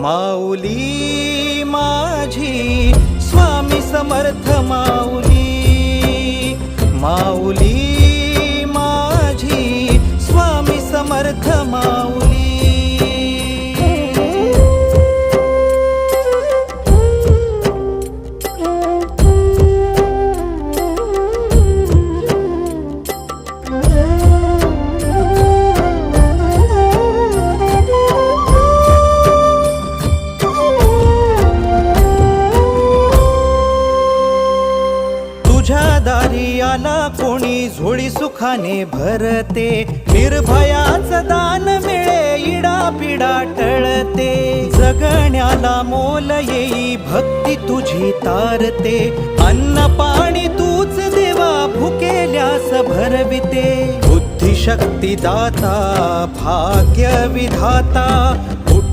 माऊली माझी स्वामी समर्थ माऊली, माऊली माझी स्वामी समर्थ माऊली। तुझ्या दारी आला कोणी झोळी सुखाने भरते, निर्भयाचं दान मिळे इडा पिडा टळते। जगण्याला मोल येई भक्ती तुझी तारते, अन्न पाणी तूच देवा भुकेल्यास भरविते। बुद्धी शक्ती दाता भाग्य विधाता